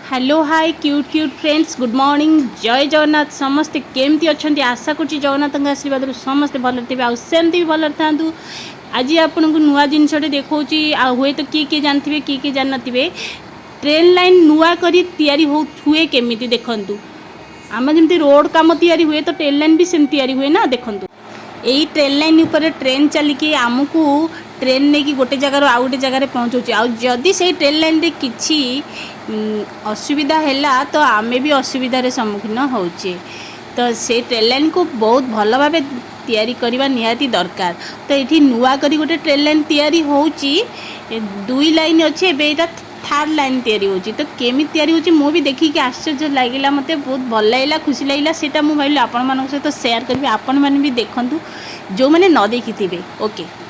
Hello hi cute cute friends good morning जय जगन्नाथ समस्ते केमती अच्छा आशा कर जगन्नाथ आशीर्वाद समस्ते भल थे आमती भी भल था। आज आपन को नुआ जिनटे देखा हुए तो किए जानते किए जानते ट्रेन लाइन नुआ करी तैयारी हुए केमिति देखंतु आम जमी रोड काम तैयारी हुए तो ट्रेन लाइन भी सेम तैयारी हुए ना देखंतु यही ट्रेन लाइन उपर ट्रेन चलिकी आमको ट्रेन नहीं कि गोटे जगार आउ गोटे जगार पहुँचाऊँ आदि से ट्रेन लाइन रे किछि असुविधा है तो आम भी असुविधार सम्मुखीन होचे तो से ट्रेन लाइन को बहुत भल भाव तैयारी करवा निहाती दरकार। तो ये नुआ करी गोटे ट्रेन लाइन तैयारी होची दुई लाइन अच्छे एटा थर्ड लाइन तैयारी होची तो केमी तैयारी होची मु भी देखिक आश्चर्य लगिला मते बहुत भल लगिला खुशी लगिला सेटा मु भाविली आपण मान सहित शेयर करी आपण मैंने भी देखंतु जो मैंने न देखी ओके।